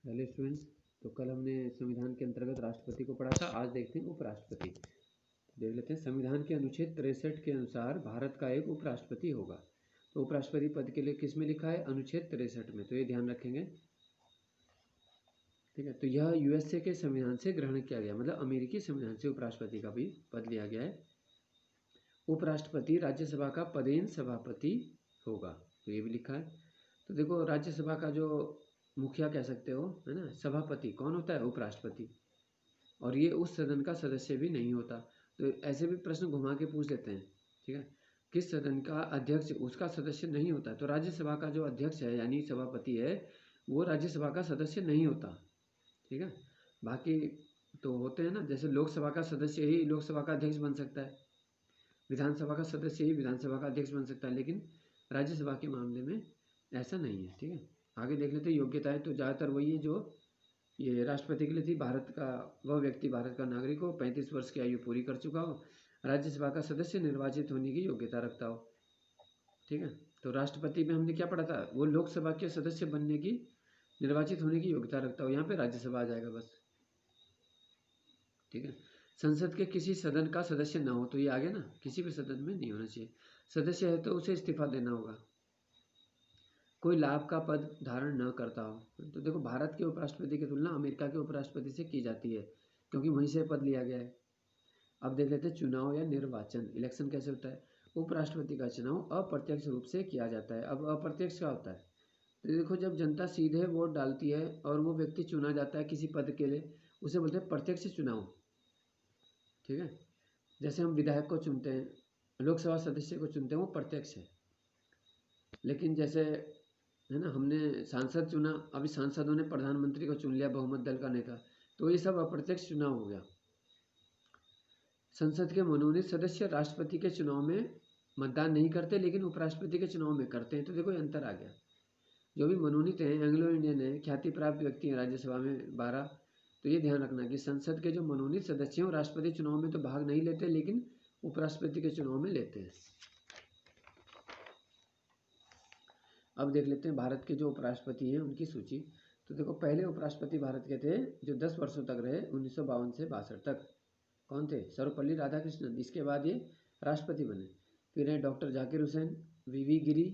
Hello students. तो कल हमने संविधान के अंतर्गत राष्ट्रपति को पढ़ा था। आज देखते हैं उपराष्ट्रपति। देख लेते हैं। संविधान के अनुच्छेद 63 के अनुसार भारत का एक उपराष्ट्रपति होगा। तो उपराष्ट्रपति पद के लिए किस में लिखा है? अनुच्छेद 63 में। तो ये ध्यान रखेंगे, ठीक है। तो यह यूएसए के संविधान से ग्रहण किया गया, मतलब अमेरिकी संविधान से उपराष्ट्रपति का भी पद लिया गया है। उपराष्ट्रपति राज्यसभा का पदेन सभापति होगा, तो ये भी लिखा है। तो देखो, राज्यसभा का जो मुखिया कह सकते हो, है ना, सभापति कौन होता है? उपराष्ट्रपति। और ये उस सदन का सदस्य भी नहीं होता। तो ऐसे भी प्रश्न घुमा के पूछ लेते हैं, ठीक है। किस सदन का अध्यक्ष उसका सदस्य नहीं होता? तो राज्यसभा का जो अध्यक्ष है यानी सभापति है, वो राज्यसभा का सदस्य नहीं होता, ठीक है। बाकी तो होते हैं ना, जैसे लोकसभा का सदस्य ही लोकसभा का अध्यक्ष बन सकता है, विधानसभा का सदस्य ही विधानसभा का अध्यक्ष बन सकता है, लेकिन राज्यसभा के मामले में ऐसा नहीं है, ठीक है। आगे देख लेते हैं योग्यताएं। तो ज़्यादातर वही है जो ये राष्ट्रपति के लिए थी। भारत का वह व्यक्ति भारत का नागरिक हो, 35 वर्ष की आयु पूरी कर चुका हो, राज्यसभा का सदस्य निर्वाचित होने की योग्यता रखता हो, ठीक है। तो राष्ट्रपति में हमने क्या पढ़ा था? वो लोकसभा के सदस्य बनने की, निर्वाचित होने की योग्यता रखता हो। यहाँ पे राज्यसभा आ जाएगा बस, ठीक है। संसद के किसी सदन का सदस्य ना हो, तो ये आ गया ना, किसी भी सदन में नहीं होना चाहिए। सदस्य है तो उसे इस्तीफा देना होगा। कोई लाभ का पद धारण न करता हो। तो देखो, भारत के उपराष्ट्रपति की तुलना अमेरिका के उपराष्ट्रपति से की जाती है, क्योंकि वहीं से पद लिया गया है। अब देख लेते हैं चुनाव या निर्वाचन। इलेक्शन कैसे होता है? उपराष्ट्रपति का चुनाव अप्रत्यक्ष रूप से किया जाता है। अब अप्रत्यक्ष क्या होता है? तो देखो, जब जनता सीधे वोट डालती है और वो व्यक्ति चुना जाता है किसी पद के लिए, उसे बोलते हैं प्रत्यक्ष चुनाव, ठीक है। जैसे हम विधायक को चुनते हैं, लोकसभा सदस्य को चुनते हैं, वो प्रत्यक्ष है। लेकिन जैसे, है ना, हमने सांसद चुना, अभी सांसदों ने प्रधानमंत्री को चुन लिया, बहुमत दल का नेता, तो ये सब अप्रत्यक्ष चुनाव हो गया। संसद के मनोनीत सदस्य राष्ट्रपति के चुनाव में मतदान नहीं करते, लेकिन उपराष्ट्रपति के चुनाव में करते हैं। तो देखो, ये अंतर आ गया। जो भी मनोनीत हैं, एंग्लो इंडियन है, ख्याति प्राप्त व्यक्ति हैं राज्यसभा में 12। तो ये ध्यान रखना कि संसद के जो मनोनीत सदस्य हैं राष्ट्रपति चुनाव में तो भाग नहीं लेते, लेकिन उपराष्ट्रपति के चुनाव में लेते हैं। अब देख लेते हैं भारत के जो उपराष्ट्रपति हैं उनकी सूची। तो देखो, पहले उपराष्ट्रपति भारत के थे जो 10 वर्षों तक रहे, 1952 से 62 तक। कौन थे? सर्वपल्ली राधाकृष्णन। इसके बाद ये राष्ट्रपति बने। फिर है डॉक्टर जाकिर हुसैन, वीवी गिरी,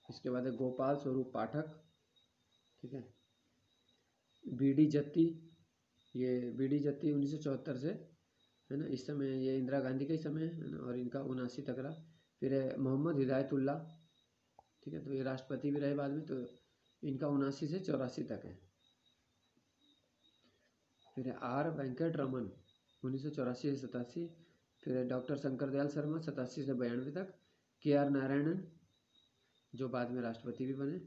इसके बाद है गोपाल स्वरूप पाठक, ठीक है। बीडी जत्ती, ये बीडी जत्ती 1974 से, है ना, इस समय ये इंदिरा गांधी का ही समय है ना, और इनका 79 तक रहा। फिर है मोहम्मद हिदायतुल्ला, ठीक है। तो ये राष्ट्रपति भी रहे बाद में, तो इनका 79 से 84 तक है। फिर है आर वेंकट रमन, 1984 से 87। फिर है डॉक्टर शंकर दयाल शर्मा, 87 से 92 तक। के आर नारायणन, जो बाद में राष्ट्रपति भी बने।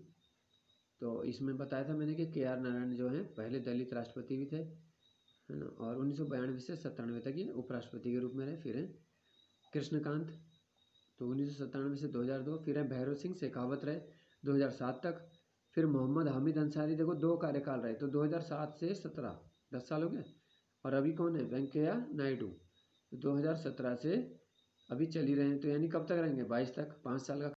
तो इसमें बताया था मैंने कि के आर नारायण जो हैं पहले दलित राष्ट्रपति भी थे, है ना, और 1992 से 97 तक ये उपराष्ट्रपति के रूप में रहे। फिर है कृष्णकांत, तो 1997 से 2002। फिर है भैरव सिंह शेखावत रहे 2007 तक। फिर मोहम्मद हामिद अंसारी, देखो 2 कार्यकाल रहे, तो 2007 से 17, 10 साल हो गए। और अभी कौन है? वेंकैया नायडू, 2017 से अभी चल ही रहे हैं, तो यानी कब तक रहेंगे? 22 तक, 5 साल का